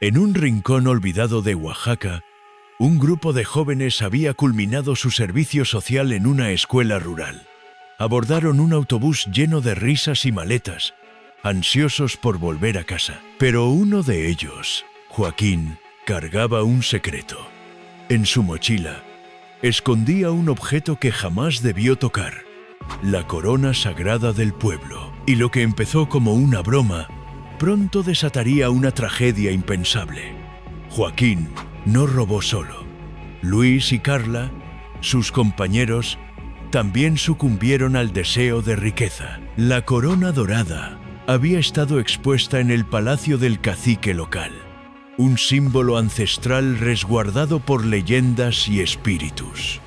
En un rincón olvidado de Oaxaca, un grupo de jóvenes había culminado su servicio social en una escuela rural. Abordaron un autobús lleno de risas y maletas, ansiosos por volver a casa. Pero uno de ellos, Joaquín, cargaba un secreto. En su mochila, escondía un objeto que jamás debió tocar, la corona sagrada del pueblo. Y lo que empezó como una broma, pronto desataría una tragedia impensable. Joaquín no robó solo. Luis y Carla, sus compañeros, también sucumbieron al deseo de riqueza. La corona dorada había estado expuesta en el palacio del cacique local, un símbolo ancestral resguardado por leyendas y espíritus.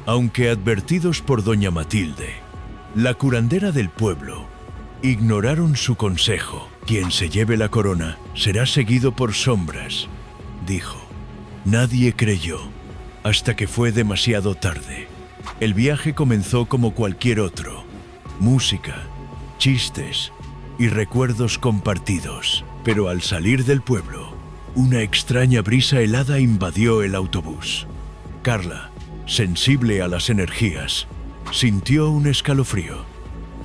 Aunque advertidos por doña Matilde, la curandera del pueblo, ignoraron su consejo. Quien se lleve la corona será seguido por sombras, dijo. Nadie creyó, hasta que fue demasiado tarde. El viaje comenzó como cualquier otro. Música, chistes y recuerdos compartidos. Pero al salir del pueblo, una extraña brisa helada invadió el autobús. Carla, sensible a las energías, sintió un escalofrío.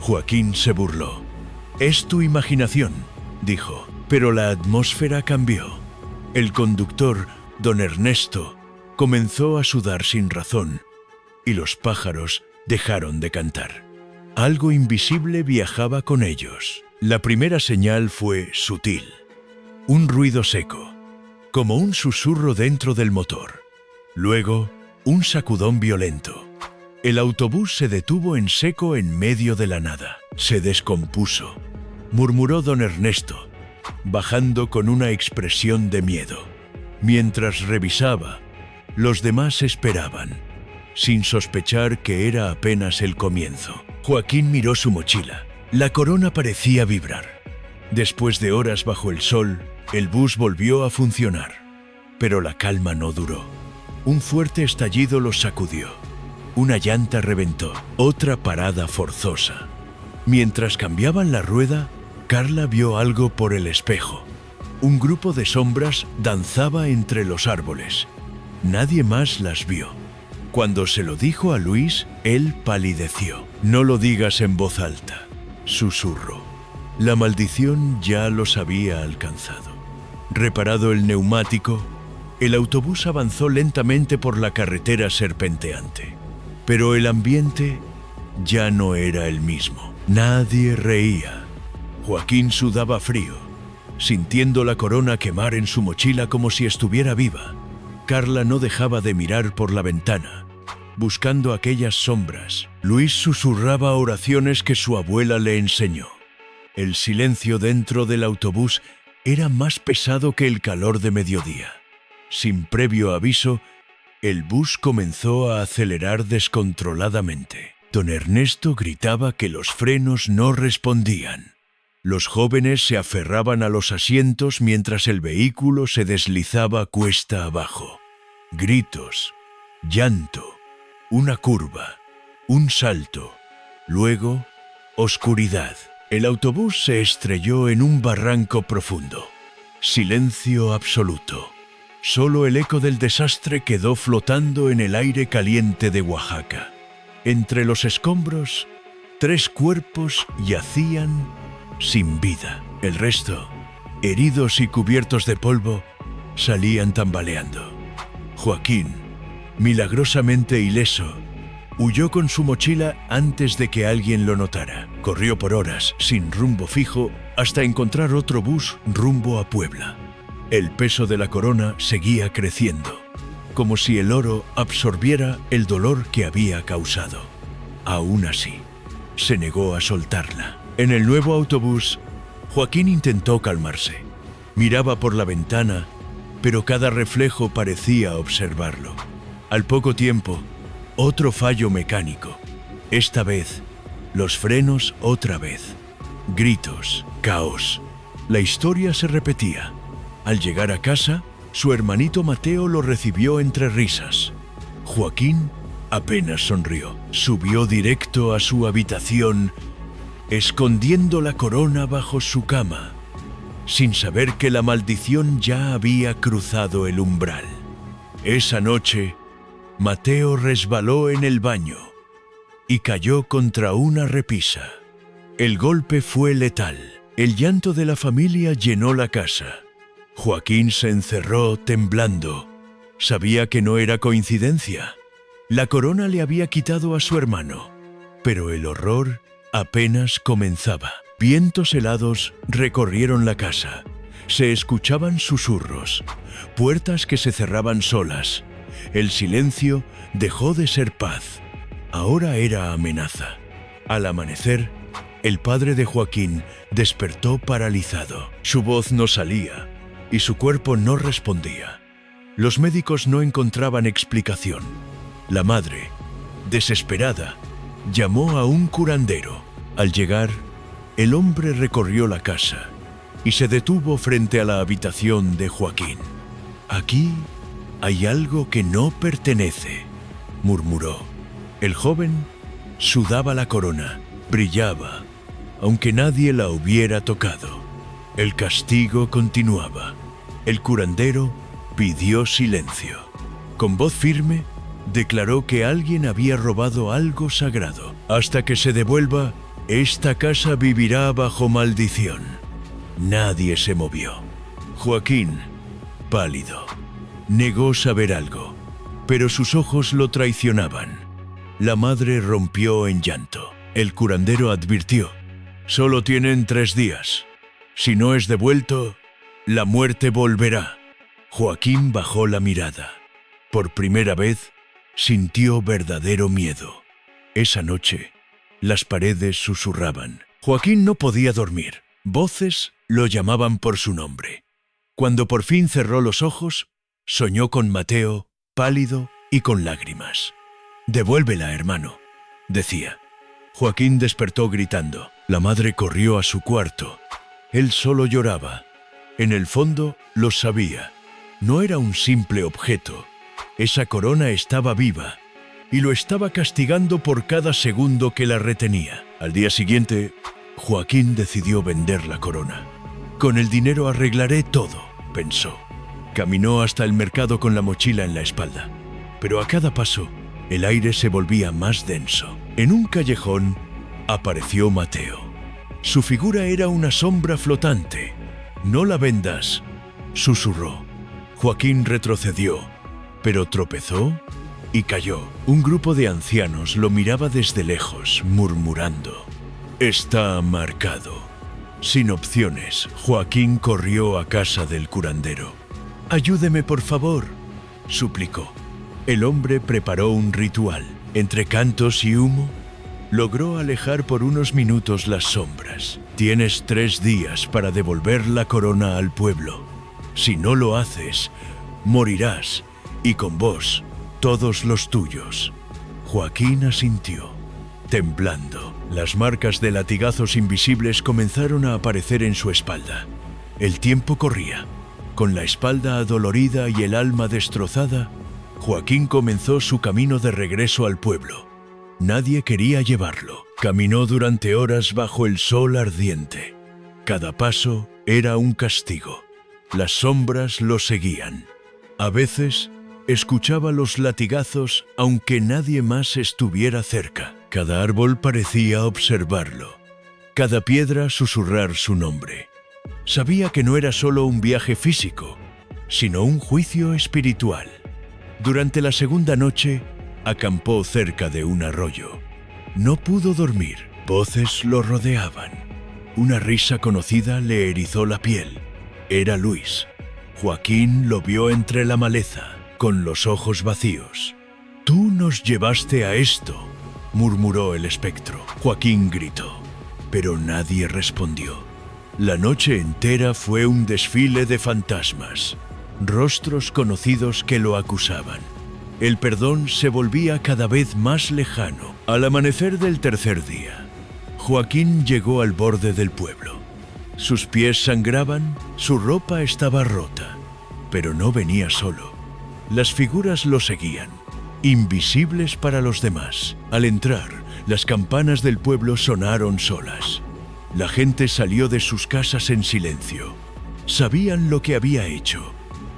Joaquín se burló. «Es tu imaginación», dijo, pero la atmósfera cambió. El conductor, don Ernesto, comenzó a sudar sin razón y los pájaros dejaron de cantar. Algo invisible viajaba con ellos. La primera señal fue sutil. Un ruido seco, como un susurro dentro del motor. Luego, un sacudón violento. El autobús se detuvo en seco en medio de la nada. Se descompuso, murmuró don Ernesto, bajando con una expresión de miedo. Mientras revisaba, los demás esperaban, sin sospechar que era apenas el comienzo. Joaquín miró su mochila. La corona parecía vibrar. Después de horas bajo el sol, el bus volvió a funcionar. Pero la calma no duró. Un fuerte estallido los sacudió. Una llanta reventó. Otra parada forzosa. Mientras cambiaban la rueda, Carla vio algo por el espejo. Un grupo de sombras danzaba entre los árboles. Nadie más las vio. Cuando se lo dijo a Luis, él palideció. «No lo digas en voz alta», susurró. La maldición ya los había alcanzado. Reparado el neumático, el autobús avanzó lentamente por la carretera serpenteante. Pero el ambiente ya no era el mismo. Nadie reía. Joaquín sudaba frío, sintiendo la corona quemar en su mochila como si estuviera viva. Carla no dejaba de mirar por la ventana, buscando aquellas sombras. Luis susurraba oraciones que su abuela le enseñó. El silencio dentro del autobús era más pesado que el calor de mediodía. Sin previo aviso, el bus comenzó a acelerar descontroladamente. Don Ernesto gritaba que los frenos no respondían. Los jóvenes se aferraban a los asientos mientras el vehículo se deslizaba cuesta abajo. Gritos, llanto, una curva, un salto, luego oscuridad. El autobús se estrelló en un barranco profundo. Silencio absoluto. Solo el eco del desastre quedó flotando en el aire caliente de Oaxaca. Entre los escombros, 3 cuerpos yacían sin vida. El resto, heridos y cubiertos de polvo, salían tambaleando. Joaquín, milagrosamente ileso, huyó con su mochila antes de que alguien lo notara. Corrió por horas, sin rumbo fijo, hasta encontrar otro bus rumbo a Puebla. El peso de la corona seguía creciendo, como si el oro absorbiera el dolor que había causado. Aún así, se negó a soltarla. En el nuevo autobús, Joaquín intentó calmarse. Miraba por la ventana, pero cada reflejo parecía observarlo. Al poco tiempo, otro fallo mecánico. Esta vez, los frenos otra vez. Gritos, caos. La historia se repetía. Al llegar a casa, su hermanito Mateo lo recibió entre risas. Joaquín apenas sonrió. Subió directo a su habitación, escondiendo la corona bajo su cama. sin saber que la maldición ya había cruzado el umbral. Esa noche, Mateo resbaló en el baño y cayó contra una repisa. El golpe fue letal. El llanto de la familia llenó la casa. Joaquín se encerró temblando. Sabía que no era coincidencia. La corona le había quitado a su hermano, pero el horror apenas comenzaba. Vientos helados recorrieron la casa. Se escuchaban susurros, puertas que se cerraban solas. El silencio dejó de ser paz. Ahora era amenaza. Al amanecer, el padre de Joaquín despertó paralizado. Su voz no salía y su cuerpo no respondía. Los médicos no encontraban explicación. La madre, desesperada, llamó a un curandero. Al llegar, el hombre recorrió la casa y se detuvo frente a la habitación de Joaquín. «Aquí hay algo que no pertenece», murmuró. El joven sudaba la corona, brillaba, aunque nadie la hubiera tocado. El castigo continuaba. El curandero pidió silencio. Con voz firme, declaró que alguien había robado algo sagrado. «Hasta que se devuelva, esta casa vivirá bajo maldición». Nadie se movió. Joaquín, pálido, negó saber algo, pero sus ojos lo traicionaban. La madre rompió en llanto. El curandero advirtió: «Solo tienen 3 días. Si no es devuelto, la muerte volverá». Joaquín bajó la mirada. Por primera vez, sintió verdadero miedo. Esa noche, las paredes susurraban. Joaquín no podía dormir. Voces lo llamaban por su nombre. Cuando por fin cerró los ojos, soñó con Mateo, pálido y con lágrimas. «Devuélvela, hermano», decía. Joaquín despertó gritando. La madre corrió a su cuarto. Él solo lloraba. En el fondo lo sabía. No era un simple objeto. Esa corona estaba viva y lo estaba castigando por cada segundo que la retenía. Al día siguiente, Joaquín decidió vender la corona. «Con el dinero arreglaré todo», pensó. Caminó hasta el mercado con la mochila en la espalda. Pero a cada paso, el aire se volvía más denso. En un callejón apareció Mateo. Su figura era una sombra flotante. «No la vendas», susurró. Joaquín retrocedió, pero tropezó y cayó. Un grupo de ancianos lo miraba desde lejos, murmurando: «Está marcado». Sin opciones, Joaquín corrió a casa del curandero. «Ayúdeme, por favor», suplicó. El hombre preparó un ritual. Entre cantos y humo, logró alejar por unos minutos las sombras. «Tienes 3 días para devolver la corona al pueblo. Si no lo haces, morirás, y con vos, todos los tuyos». Joaquín asintió, temblando. Las marcas de latigazos invisibles comenzaron a aparecer en su espalda. El tiempo corría. Con la espalda adolorida y el alma destrozada, Joaquín comenzó su camino de regreso al pueblo. Nadie quería llevarlo. Caminó durante horas bajo el sol ardiente. Cada paso era un castigo. Las sombras lo seguían. A veces, escuchaba los latigazos aunque nadie más estuviera cerca. Cada árbol parecía observarlo. Cada piedra susurrar su nombre. Sabía que no era solo un viaje físico, sino un juicio espiritual. Durante la segunda noche, acampó cerca de un arroyo. No pudo dormir. Voces lo rodeaban. Una risa conocida le erizó la piel. Era Luis. Joaquín lo vio entre la maleza, con los ojos vacíos. «Tú nos llevaste a esto», murmuró el espectro. Joaquín gritó, pero nadie respondió. La noche entera fue un desfile de fantasmas, rostros conocidos que lo acusaban. El perdón se volvía cada vez más lejano. Al amanecer del tercer día, Joaquín llegó al borde del pueblo. Sus pies sangraban, su ropa estaba rota, pero no venía solo. Las figuras lo seguían, invisibles para los demás. Al entrar, las campanas del pueblo sonaron solas. La gente salió de sus casas en silencio. Sabían lo que había hecho.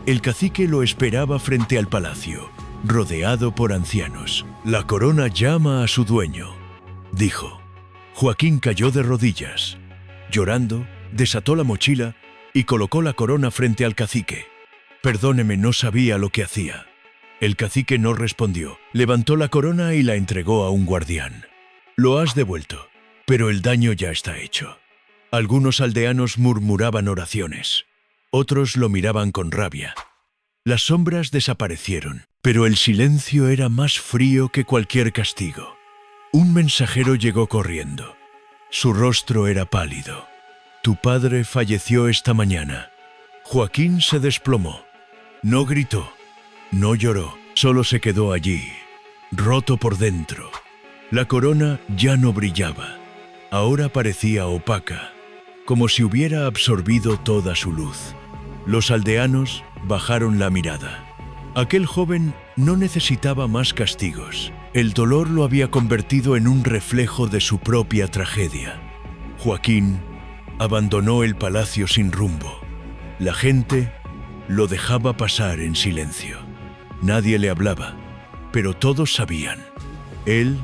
El cacique lo esperaba frente al palacio, rodeado por ancianos. «La corona llama a su dueño», dijo. Joaquín cayó de rodillas. Llorando, desató la mochila y colocó la corona frente al cacique. «Perdóneme, no sabía lo que hacía». El cacique no respondió. Levantó la corona y la entregó a un guardián. «Lo has devuelto, pero el daño ya está hecho». Algunos aldeanos murmuraban oraciones. Otros lo miraban con rabia. Las sombras desaparecieron, pero el silencio era más frío que cualquier castigo. Un mensajero llegó corriendo. Su rostro era pálido. «Tu padre falleció esta mañana». Joaquín se desplomó. No gritó, no lloró, solo se quedó allí, roto por dentro. La corona ya no brillaba. Ahora parecía opaca, como si hubiera absorbido toda su luz. Los aldeanos bajaron la mirada. Aquel joven no necesitaba más castigos. El dolor lo había convertido en un reflejo de su propia tragedia. Joaquín abandonó el palacio sin rumbo. La gente lo dejaba pasar en silencio. Nadie le hablaba, pero todos sabían. Él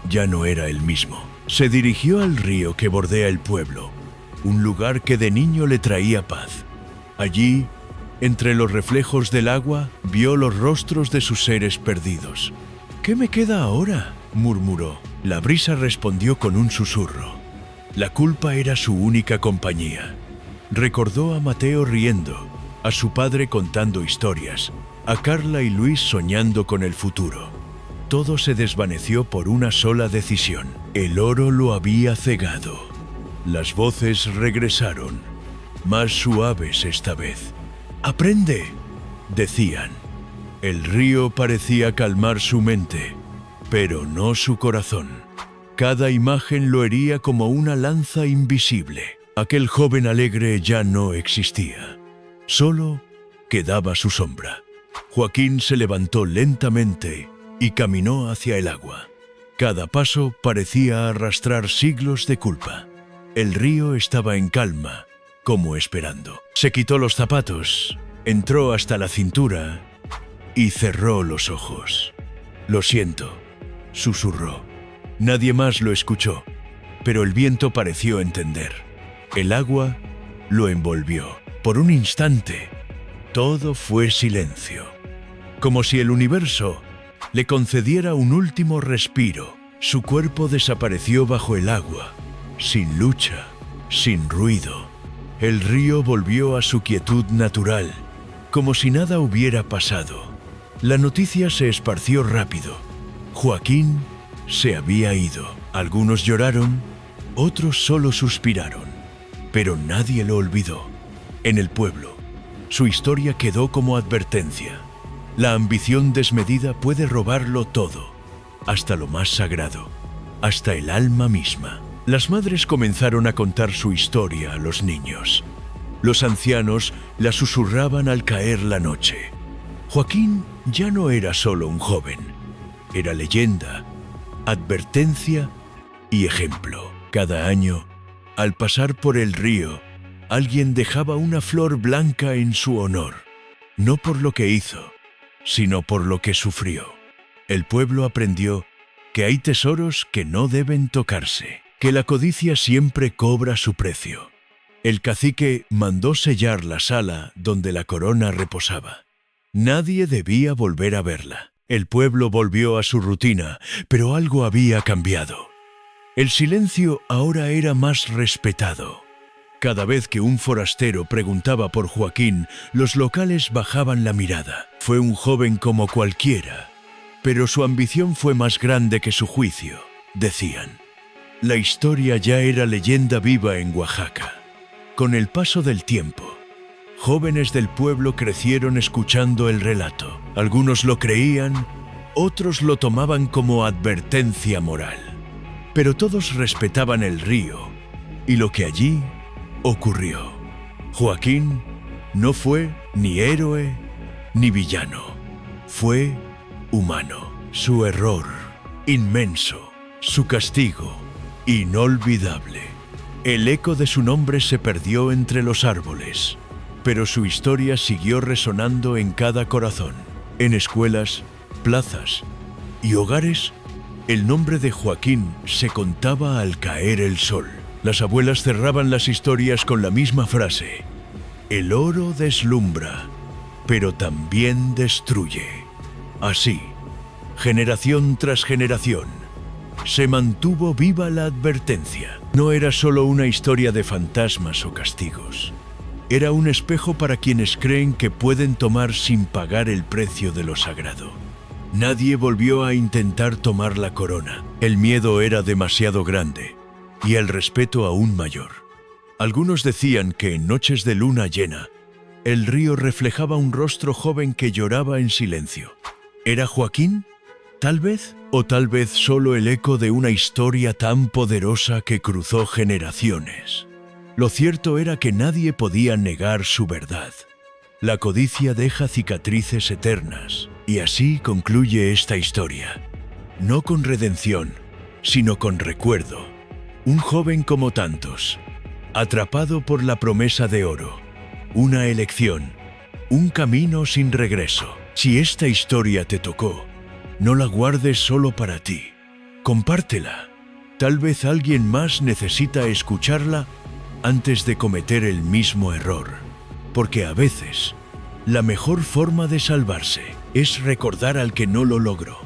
ya no era el mismo. Se dirigió al río que bordea el pueblo, un lugar que de niño le traía paz. Allí, entre los reflejos del agua, vio los rostros de sus seres perdidos. «¿Qué me queda ahora?», murmuró. La brisa respondió con un susurro. La culpa era su única compañía. Recordó a Mateo riendo, a su padre contando historias, a Carla y Luis soñando con el futuro. Todo se desvaneció por una sola decisión. El oro lo había cegado. Las voces regresaron, más suaves esta vez. «Aprende», decían. El río parecía calmar su mente, pero no su corazón. Cada imagen lo hería como una lanza invisible. Aquel joven alegre ya no existía. Solo quedaba su sombra. Joaquín se levantó lentamente y caminó hacia el agua. Cada paso parecía arrastrar siglos de culpa. El río estaba en calma, como esperando. Se quitó los zapatos, entró hasta la cintura y cerró los ojos. «Lo siento», susurró. Nadie más lo escuchó, pero el viento pareció entender. El agua lo envolvió. Por un instante, todo fue silencio, como si el universo le concediera un último respiro. Su cuerpo desapareció bajo el agua, sin lucha, sin ruido. El río volvió a su quietud natural, como si nada hubiera pasado. La noticia se esparció rápido. Joaquín se había ido. Algunos lloraron, otros solo suspiraron, pero nadie lo olvidó. En el pueblo, su historia quedó como advertencia. La ambición desmedida puede robarlo todo, hasta lo más sagrado, hasta el alma misma. Las madres comenzaron a contar su historia a los niños. Los ancianos la susurraban al caer la noche. Joaquín ya no era solo un joven, era leyenda, advertencia y ejemplo. Cada año, al pasar por el río, alguien dejaba una flor blanca en su honor, no por lo que hizo, sino por lo que sufrió. El pueblo aprendió que hay tesoros que no deben tocarse, que la codicia siempre cobra su precio. El cacique mandó sellar la sala donde la corona reposaba. Nadie debía volver a verla. El pueblo volvió a su rutina, pero algo había cambiado. El silencio ahora era más respetado. Cada vez que un forastero preguntaba por Joaquín, los locales bajaban la mirada. Fue un joven como cualquiera, pero su ambición fue más grande que su juicio, decían. La historia ya era leyenda viva en Oaxaca. Con el paso del tiempo, jóvenes del pueblo crecieron escuchando el relato. Algunos lo creían, otros lo tomaban como advertencia moral. Pero todos respetaban el río y lo que allí ocurrió. Joaquín no fue ni héroe ni villano. Fue humano. Su error, inmenso. Su castigo, inolvidable. El eco de su nombre se perdió entre los árboles. pero su historia siguió resonando en cada corazón. En escuelas, plazas y hogares, el nombre de Joaquín se contaba al caer el sol. Las abuelas cerraban las historias con la misma frase: el oro deslumbra, pero también destruye. Así, generación tras generación, se mantuvo viva la advertencia. No era solo una historia de fantasmas o castigos. Era un espejo para quienes creen que pueden tomar sin pagar el precio de lo sagrado. Nadie volvió a intentar tomar la corona. El miedo era demasiado grande y el respeto aún mayor. Algunos decían que en noches de luna llena, el río reflejaba un rostro joven que lloraba en silencio. ¿Era Joaquín? Tal vez, o tal vez solo el eco de una historia tan poderosa que cruzó generaciones. Lo cierto era que nadie podía negar su verdad. La codicia deja cicatrices eternas, y así concluye esta historia. No con redención, sino con recuerdo. Un joven como tantos, atrapado por la promesa de oro. Una elección, un camino sin regreso. Si esta historia te tocó, no la guardes solo para ti. Compártela. Tal vez alguien más necesita escucharla antes de cometer el mismo error. Porque a veces, la mejor forma de salvarse es recordar al que no lo logró.